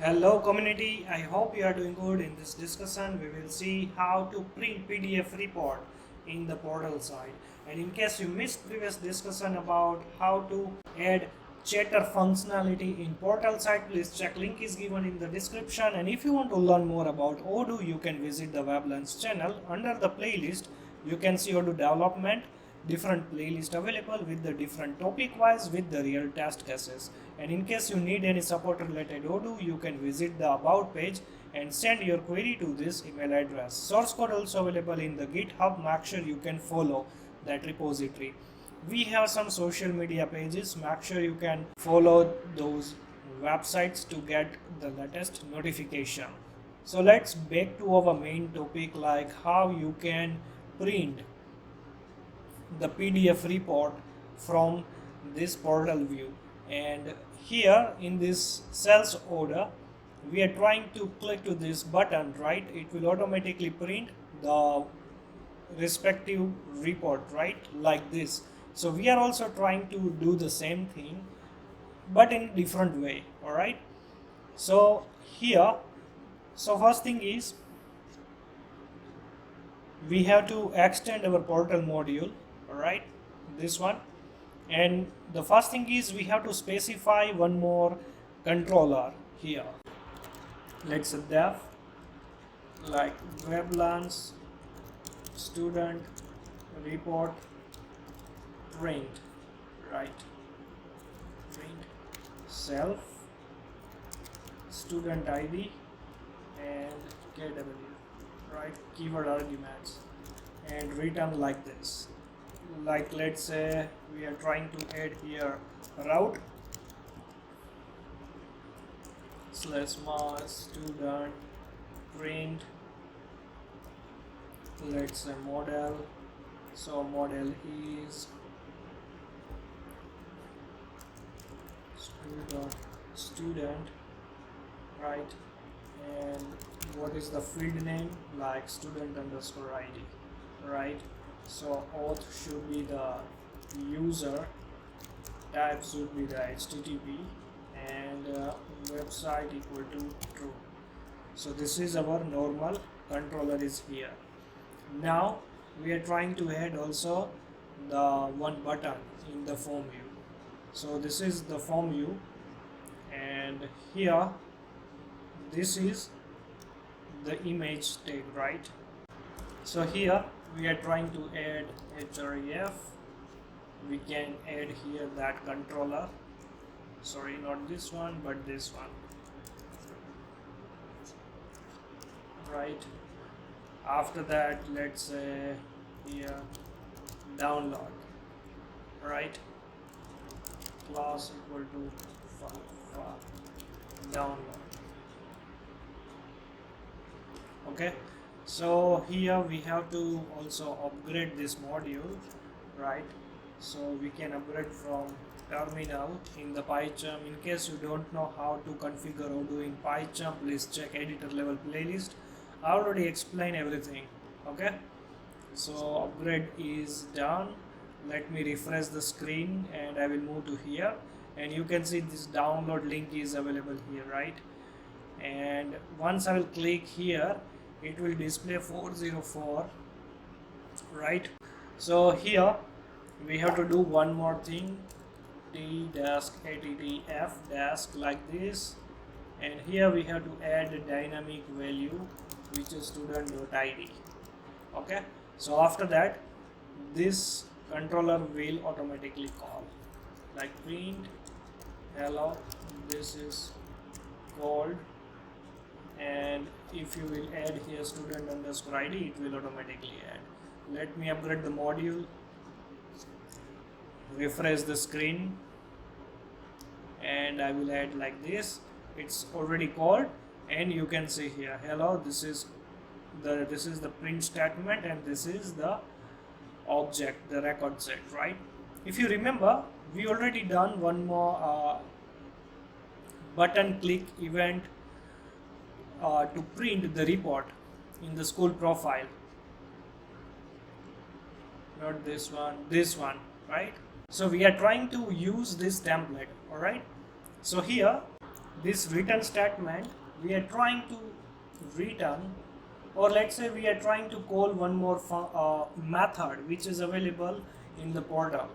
Hello community, I hope you are doing good. In this discussion we will see how to print PDF report in the portal side. And in case you missed previous discussion about how to add chatter functionality in portal site, please check, link is given in the description. And if you want to learn more about Odoo, you can visit the WebLearns channel. Under the playlist you can see Odoo development, different playlist available with the different topic wise with the real test cases. And in case you need any support related Odoo, you can visit the about page and send your query to this email address. Source code also available in the GitHub. Make sure you can follow that repository. We have some social media pages. Make sure you can follow those websites to get the latest notification. So let's back to our main topic, like how you can print the PDF report from this portal view. And here in this sales order, we are trying to click to this button, right? It will automatically print the respective report, right? Like this. So we are also trying to do the same thing but in different way. All right, so here, so first thing is we have to extend our portal module. All right, this one. And the first thing is we have to specify one more controller here. Let's say def like WebLearns student report print, right? Print self student ID and kw, right? Keyword arguments, and return like this. Like let's say we are trying to add here route /mass student print, let's say model. So model is student, right? And what is the field name? Like student underscore ID, right? So auth should be the user, type should be the HTTP, and website equal to true. So this is our normal controller is here. Now we are trying to add also the one button in the form view. So this is the form view, and here this is the image tag, right? So here we are trying to add href. We can add here that controller, sorry, not this one but this one, right? After that, let's say here download, right? Class equal to download. Okay, so here we have to also upgrade this module, right? So we can upgrade from terminal in the PyCharm. In case you don't know how to configure Odoo in PyCharm, please check editor level playlist. I already explained everything. Okay, so upgrade is done. Let me refresh the screen and I will move to here, and you can see this download link is available here, right? And once I will click here, it will display 404, right? So here we have to do one more thing, t-attf like this, and here we have to add a dynamic value which is student.id. okay, so after that this controller will automatically call like print hello, this is called, and if you will add here student underscore ID, it will automatically add. Let me upgrade the module, refresh the screen, and I will add like this. It's already called, and you can see here hello, this is the print statement, and this is the object, the record set, right? If you remember, we already done one more button click event to print the report in the school profile, not this one, right? So we are trying to use this template. All right, so here this return statement, we are trying to return, or let's say we are trying to call one more method which is available in the portal.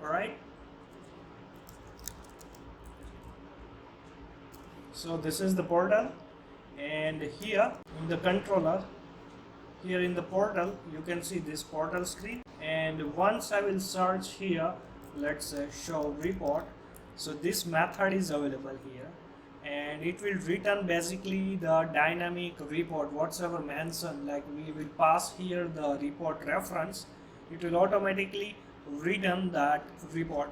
Alright, so this is the portal, and here in the controller, here in the portal, you can see this portal screen, and once I will search here, let's say show report, so this method is available here, and it will return basically the dynamic report whatsoever mentioned, like we will pass here the report reference, it will automatically return that report.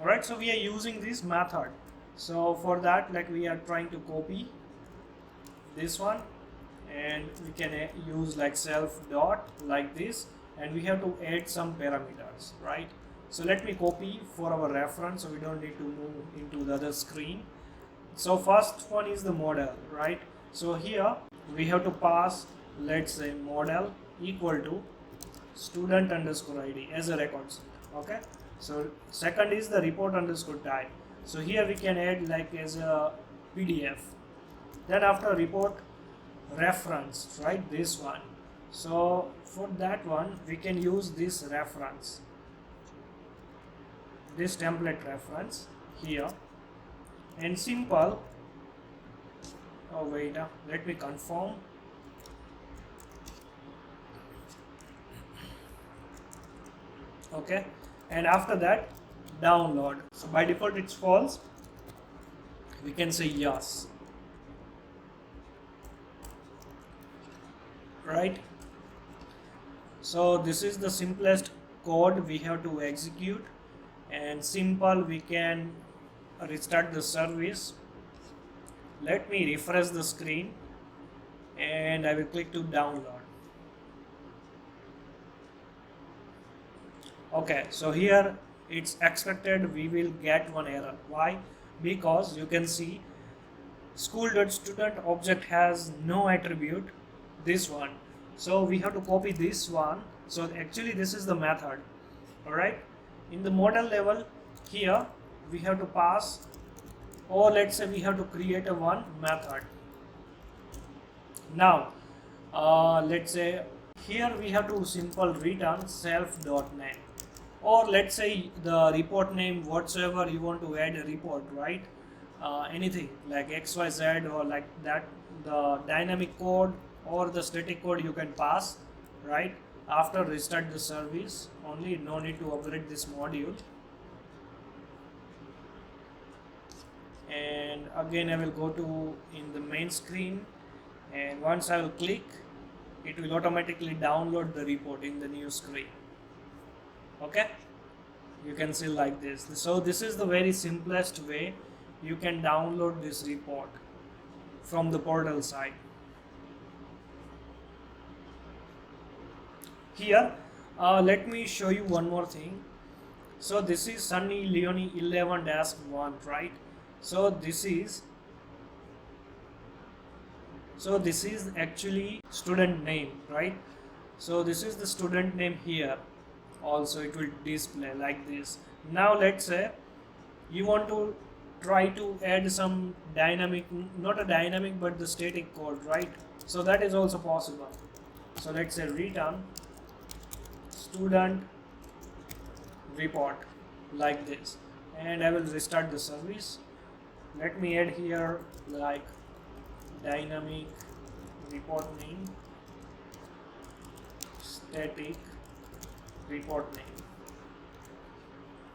Alright, so we are using this method. So for that, like we are trying to copy this one, and we can use like self dot like this, and we have to add some parameters, right? So let me copy for our reference, so we don't need to move into the other screen. So first one is the model, right? So here we have to pass, let's say model equal to student underscore id as a record set. Okay, so second is the report underscore type, so here we can add like as a PDF. Then after report reference, right, this one, so for that one we can use this reference, this template reference here, and simple, oh wait, let me confirm. Okay, and after that download, so by default it's false, we can say yes, right? So this is the simplest code we have to execute, and simple we can restart the service. Let me refresh the screen, and I will click to download. Okay, so here it's expected we will get one error. Why? Because you can see school.student object has no attribute, this one, so we have to copy this one. So actually this is the method. Alright, in the model level here we have to pass, or let's say we have to create a one method. Now let's say here we have to simple return self.name, or let's say the report name whatsoever you want to add a report, right? Anything like XYZ or like that, the dynamic code or the static code you can pass, right? After restart the service only, no need to upgrade this module. And again I will go to in the main screen, and once I will click, it will automatically download the report in the new screen. Okay, you can see like this. So this is the very simplest way you can download this report from the portal side. Here let me show you one more thing. So this is Sunny Leone 11-1, right? So this is actually student name, right? So this is the student name here. Also it will display like this. Now let's say you want to try to add some dynamic, not a dynamic but the static code, right? So that is also possible. So let's say return student report like this, and I will restart the service. Let me add here like dynamic report name, static report name,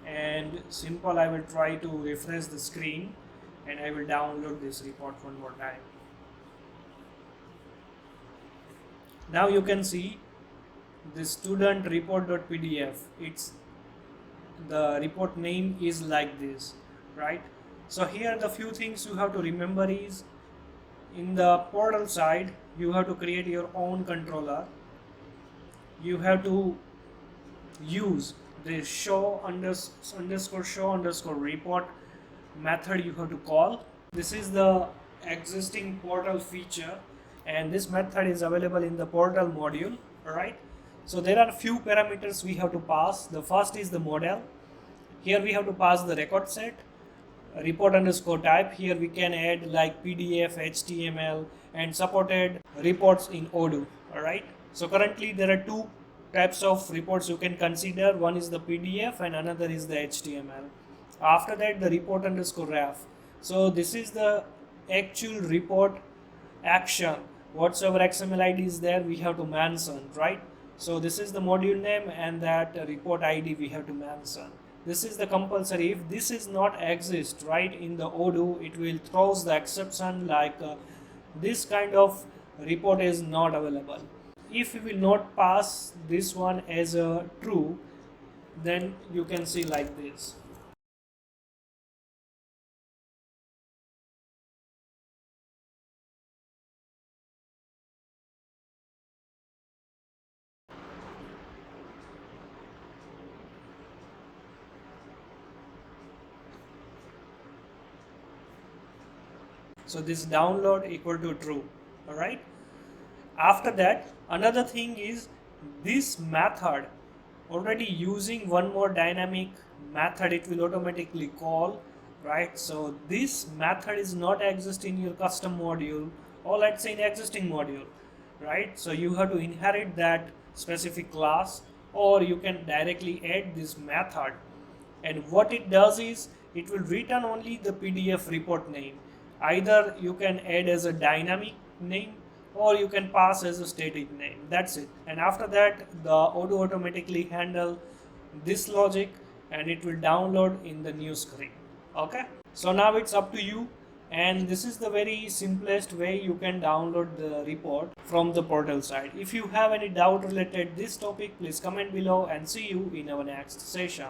and simple I will try to refresh the screen, and I will download this report one more time. Now you can see the student report.pdf, it's the report name is like this, right? So here the few things you have to remember is, in the portal side you have to create your own controller, you have to use the show underscore report method you have to call. This is the existing portal feature, and this method is available in the portal module, right? So there are a few parameters we have to pass. The first is the model. Here we have to pass the record set, report underscore type. Here we can add like PDF, HTML, and supported reports in Odoo. Alright, so currently there are two types of reports you can consider. One is the PDF and another is the HTML. After that, the report underscore ref. So this is the actual report action. Whatsoever XML ID is there, we have to mention, right? So this is the module name, and that report ID we have to mention. This is the compulsory. If this is not exist right in the Odoo, it will throws the exception like this kind of report is not available. If you will not pass this one as a true, then you can see like this. So this download equal to true. All right. After that, another thing is this method already using one more dynamic method, it will automatically call, right? So this method is not exist in your custom module, or let's say in existing module, right? So you have to inherit that specific class, or you can directly add this method, and what it does is it will return only the PDF report name. Either you can add as a dynamic name, or you can pass as a static name. That's it. And after that, the Odoo automatically handle this logic, and it will download in the new screen. Okay, so now it's up to you, and this is the very simplest way you can download the report from the portal side. If you have any doubt related this topic, please comment below, and see you in our next session.